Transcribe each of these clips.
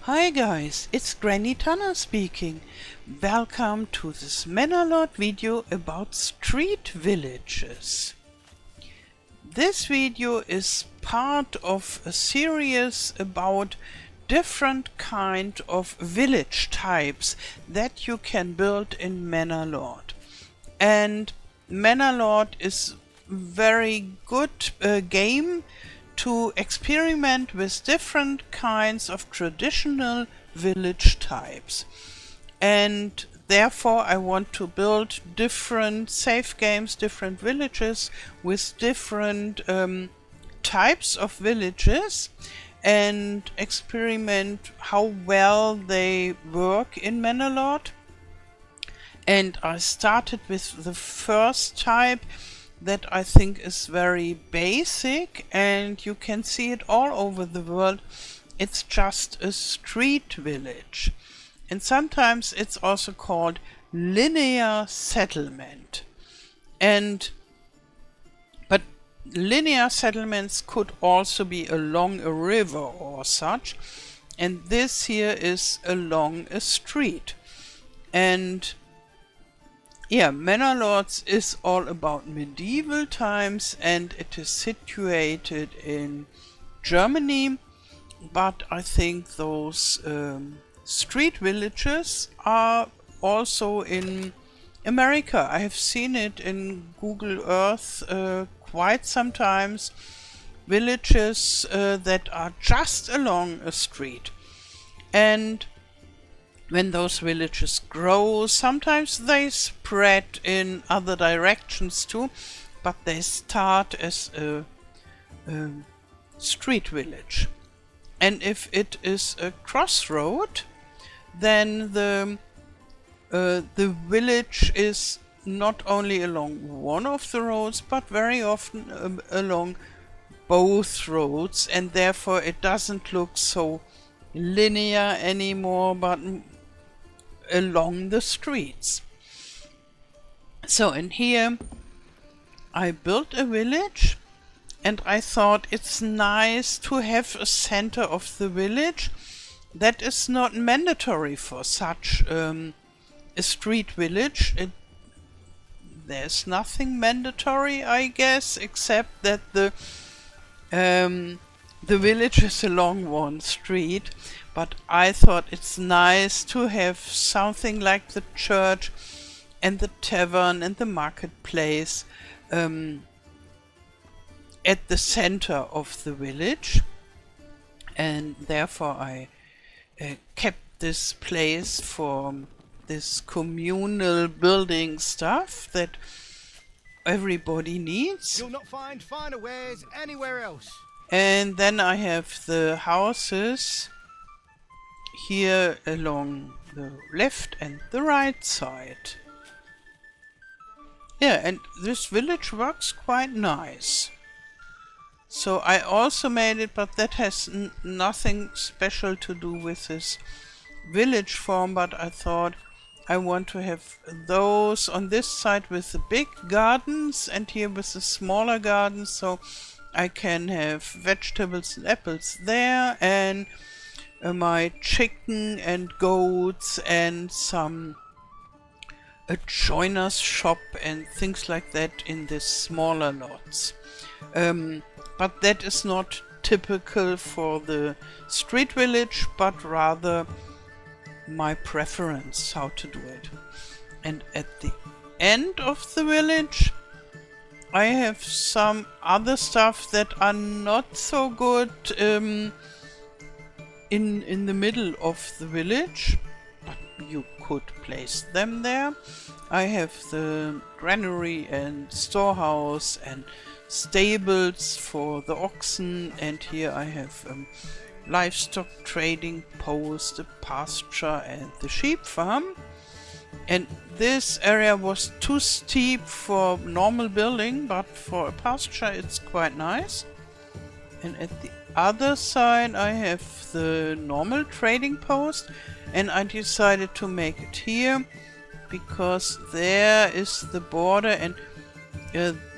Hi guys, it's Granny Tanner speaking. Welcome to this Manor Lord video about street villages. This video is part of a series about different kind of village types that you can build in Manor Lord. And Manor Lord is very good game to experiment with different kinds of traditional village types. And therefore I want to build different safe games, different villages with different types of villages and experiment how well they work in Manor Lord. And I started with the first type that I think is very basic, and you can see it all over the world. It's just a street village, and sometimes it's also called linear settlement. But linear settlements could also be along a river or such, and this here is along a street. And yeah, Manor Lords is all about medieval times, and it is situated in Germany, but I think those street villages are also in America. I have seen it in Google Earth quite sometimes, villages that are just along a street. And when those villages grow, sometimes they spread in other directions too, but they start as a street village. And if it is a crossroad, then the village is not only along one of the roads, but very often along both roads, and therefore it doesn't look so linear anymore, but along the streets. So in here I built a village, and I thought it's nice to have a center of the village that is not mandatory for such a street village. There's nothing mandatory, I guess, except that the village is along one street. But I thought it's nice to have something like the church and the tavern and the marketplace at the center of the village. And therefore I kept this place for this communal building stuff that everybody needs. You'll not find finer wares anywhere else. And then I have the houses here along the left and the right side. Yeah, and this village works quite nice. So I also made it, but that has nothing special to do with this village form, but I thought I want to have those on this side with the big gardens and here with the smaller gardens, so I can have vegetables and apples there, and my chicken and goats and a joiner's shop and things like that in the smaller lots. But that is not typical for the street village, but rather my preference how to do it. And at the end of the village I have some other stuff that are not so good in the middle of the village, but you could place them there. I have the granary and storehouse and stables for the oxen, and here I have livestock trading post, a pasture and the sheep farm. And this area was too steep for normal building, but for a pasture it's quite nice. And at the other side I have the normal trading post, and I decided to make it here because there is the border, and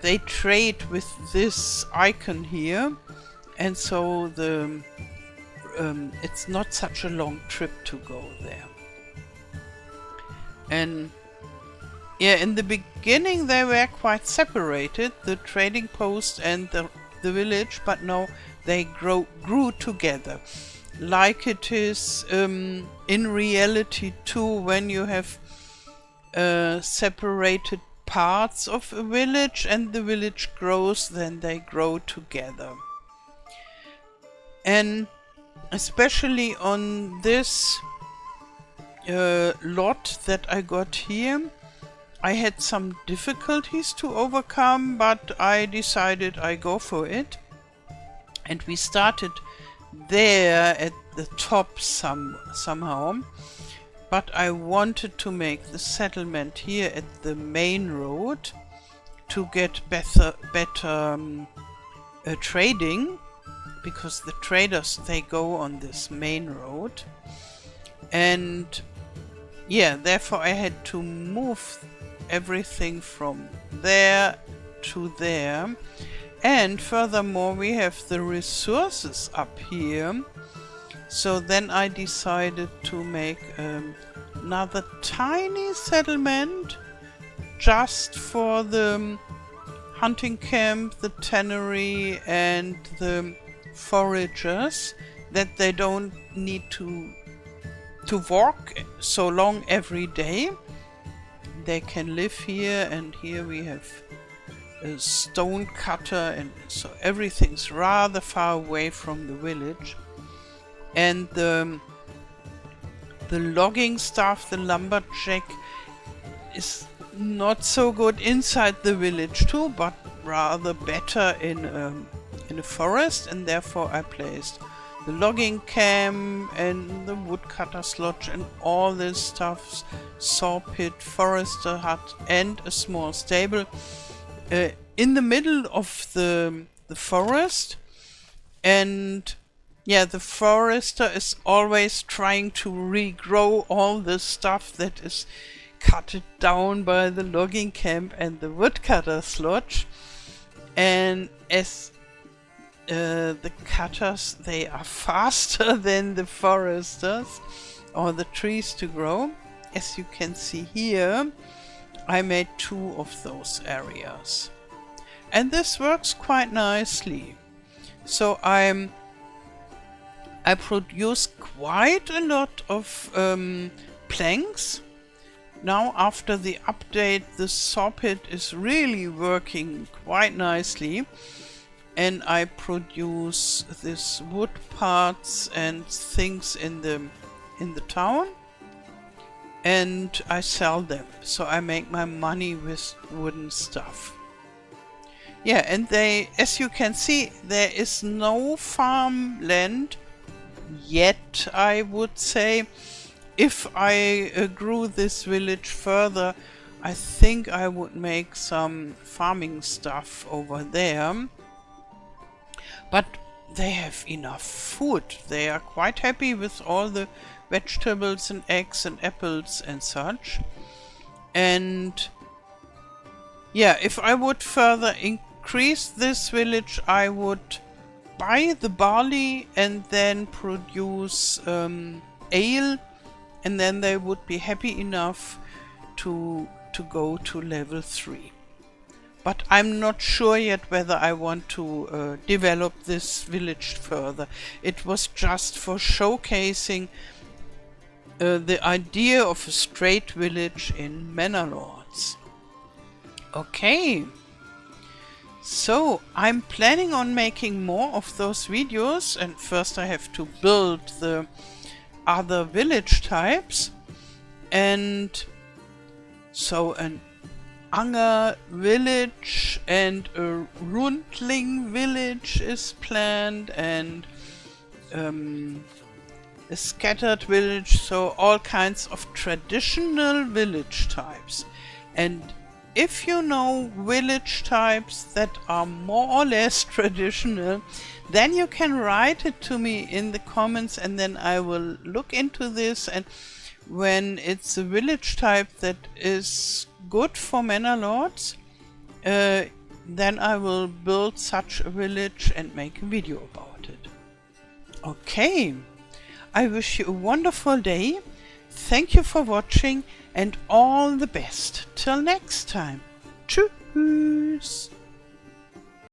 they trade with this icon here, and so the it's not such a long trip to go there. And yeah, in the beginning they were quite separated, the trading post and the village, but now they grew together. Like it is in reality too, when you have separated parts of a village and the village grows, then they grow together. And especially on this lot that I got here, I had some difficulties to overcome, but I decided I go for it. And we started there at the top somehow. But I wanted to make the settlement here at the main road to get better trading, because the traders, they go on this main road. And yeah, therefore I had to move everything from there to there. And furthermore, we have the resources up here. So then I decided to make another tiny settlement just for the hunting camp, the tannery and the foragers, that they don't need to walk so long every day. They can live here, and here we have a stone cutter, and so everything's rather far away from the village. And the logging stuff, the lumberjack, is not so good inside the village too, but rather better in a forest, and therefore I placed the logging camp and the woodcutter's lodge and all this stuff, saw pit, forester hut and a small stable in the middle of the forest. And yeah, the forester is always trying to regrow all the stuff that is cut down by the logging camp and the woodcutter's lodge. And as the cutters, they are faster than the foresters or the trees to grow. As you can see here, I made 2 of those areas. And this works quite nicely. So I produce quite a lot of planks. Now after the update, the saw pit is really working quite nicely. And I produce these wood parts and things in the town. And I sell them. So I make my money with wooden stuff. Yeah, and as you can see, there is no farmland yet, I would say. If I grew this village further, I think I would make some farming stuff over there. But they have enough food. They are quite happy with all the vegetables and eggs and apples and such. And yeah, if I would further increase this village, I would buy the barley and then produce ale, and then they would be happy enough to go to level 3. But I'm not sure yet whether I want to develop this village further. It was just for showcasing the idea of a straight village in Manor Lords. Okay, so I'm planning on making more of those videos, and first I have to build the other village types. And so an Anger village and a Rundling village is planned, and a scattered village, so all kinds of traditional village types. And if you know village types that are more or less traditional, then you can write it to me in the comments, and then I will look into this, and when it's a village type that is good for Manor Lords, then I will build such a village and make a video about it. Okay, I wish you a wonderful day. Thank you for watching and all the best. Till next time. Tschüss.